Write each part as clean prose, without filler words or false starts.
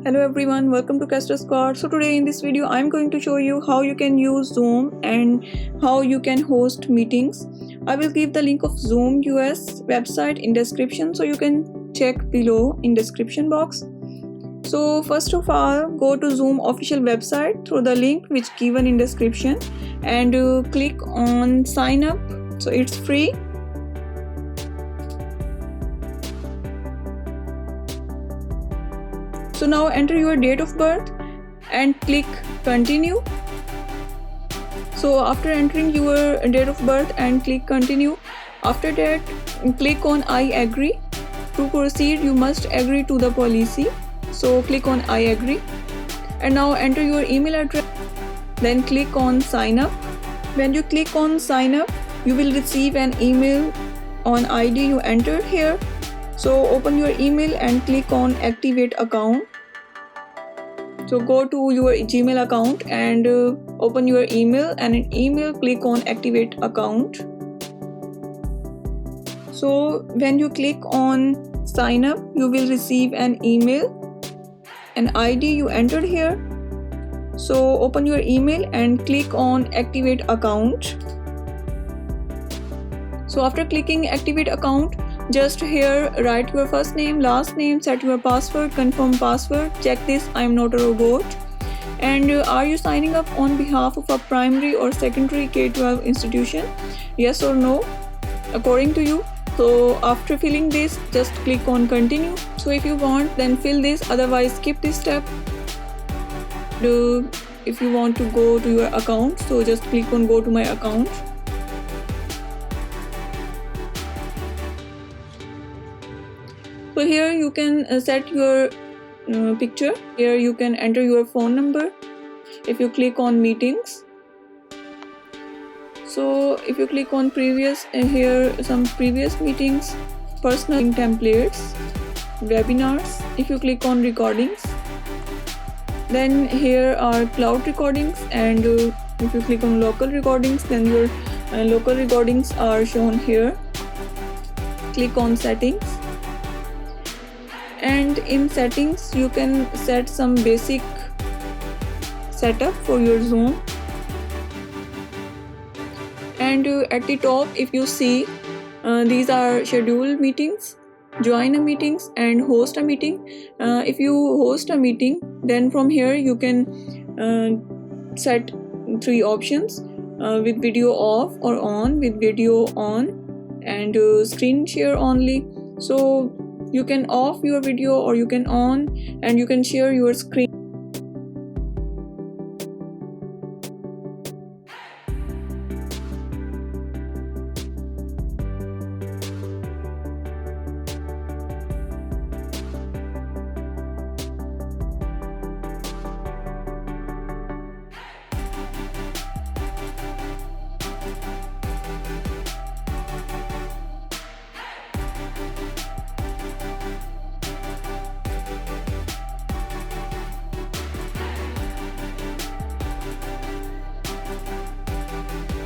Hello everyone, welcome to Caster Squad. So today in this video I'm going to show you how you can use Zoom and how you can host meetings. I will give the link of Zoom US website in description, so you can check below in description box. So first of all, go to Zoom official website through the link which given in description and click on sign up. So it's free. So now enter your date of birth and click continue. So after entering your date of birth and click continue, after that click on I agree. To proceed you must agree to the policy. So click on I agree and now enter your email address, then click on sign up. When you click on sign up, you will receive an email on ID you entered here. So open your email and click on activate account. So go to your Gmail account and open your email, and in email click on activate account. So when you click on sign up, you will receive an email, an ID you entered here. So open your email and click on activate account. So after clicking activate account, just here write your first name, last name, set your password, confirm password, check this I am not a robot, and are you signing up on behalf of a primary or secondary K-12 institution, yes or no, according to you. So after filling this, just click on continue. So if you want, then fill this, otherwise skip this step. If you want to go to your account, so just click on go to my account. So here you can set your picture. Here you can enter your phone number. If you click on meetings, so if you click on previous, here some previous meetings, personal templates, webinars. If you click on recordings, then here are cloud recordings, and if you click on local recordings, then your local recordings are shown here. Click on settings, and in settings you can set some basic setup for your Zoom. And at the top, if you see, these are scheduled meetings, join a meetings, and host a meeting. If you host a meeting, then from here you can set 3 options, with video off or on, with video on, and screen share only. So you can off your video or you can on, and you can share your screen.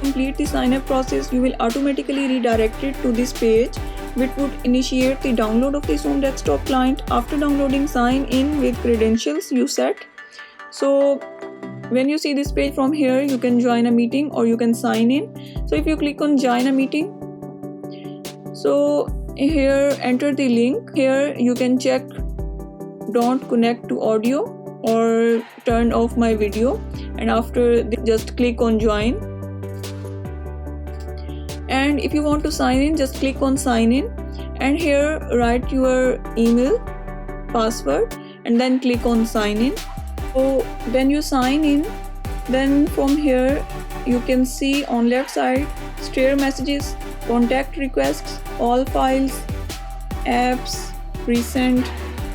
Complete the sign up process, you will automatically redirect it to this page, which would initiate the download of the Zoom desktop client. After downloading, sign in with credentials you set. So when you see this page, from here you can join a meeting or you can sign in. So if you click on join a meeting, so here enter the link. Here you can check don't connect to audio or turn off my video, and after just click on join. And if you want to sign in, just click on sign in, and here write your email, password, and then click on sign in. So when you sign in, then from here you can see on left side share messages, contact requests, all files, apps, recent,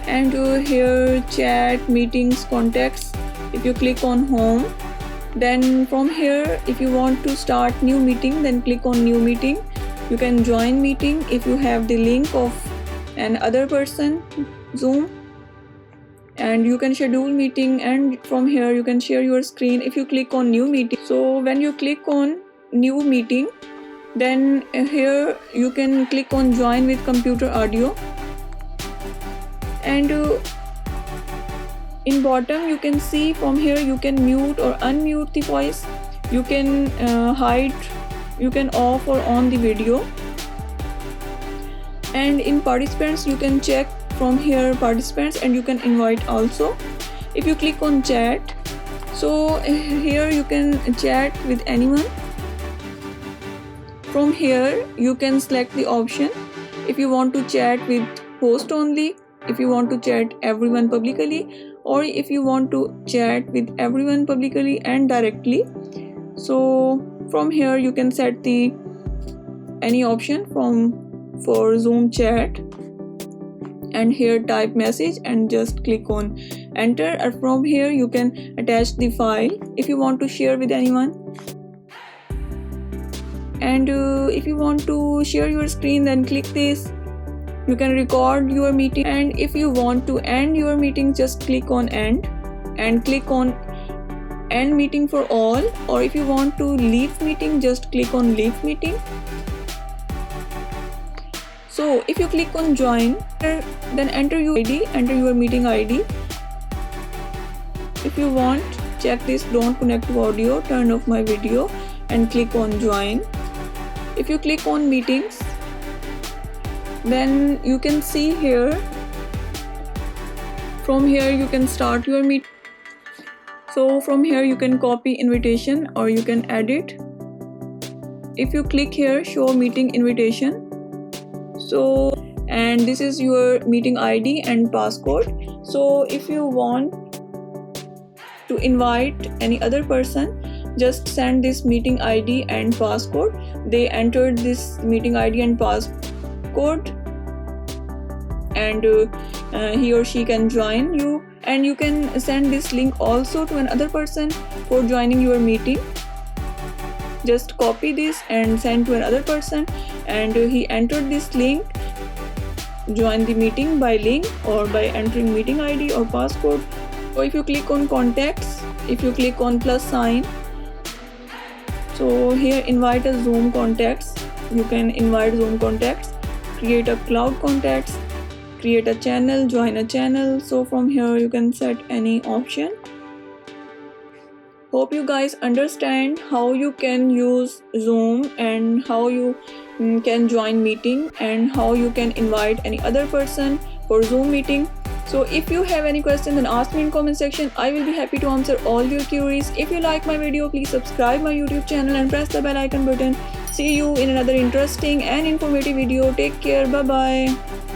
and here chat, meetings, contacts. If you click on home, then from here if you want to start new meeting, then click on new meeting. You can join meeting if you have the link of an other person Zoom, and you can schedule meeting, and from here you can share your screen if you click on new meeting. So when you click on new meeting, then here you can click on join with computer audio, and In bottom you can see from here you can mute or unmute the voice, you can hide, you can off or on the video. And in participants you can check from here participants, and you can invite also. If you click on chat, so here you can chat with anyone. From here you can select the option if you want to chat with host only, if you want to chat everyone publicly, or if you want to chat with everyone publicly and directly. So from here you can set the any option for Zoom chat, and here type message and just click on enter. And from here you can attach the file if you want to share with anyone. And if you want to share your screen, then click this. You can record your meeting, and if you want to end your meeting, just click on end and click on end meeting for all. Or if you want to leave meeting, just click on leave meeting. So if you click on join, then enter your ID, enter your meeting ID. If you want, check this don't connect to audio, turn off my video and click on join. If you click on meetings, then you can see here, from here you can start your meeting. So from here you can copy invitation or you can edit. If you click here show meeting invitation, so and this is your meeting ID and passcode. So if you want to invite any other person, just send this meeting ID and passcode. They entered this meeting ID and passcode, and he or she can join you. And you can send this link also to another person for joining your meeting. Just copy this and send to another person, and he entered this link, join the meeting by link or by entering meeting ID or passcode. So if you click on contacts, if you click on plus sign, so here invite a Zoom contacts, you can invite Zoom contacts, create a cloud contacts, create a channel, join a channel. So from here you can set any option. Hope you guys understand how you can use Zoom and how you can join meeting and how you can invite any other person for Zoom meeting. So if you have any questions, then ask me in comment section. I will be happy to answer all your queries. If you like my video, please subscribe my YouTube channel and press the bell icon button. See you in another interesting and informative video. Take care. Bye bye.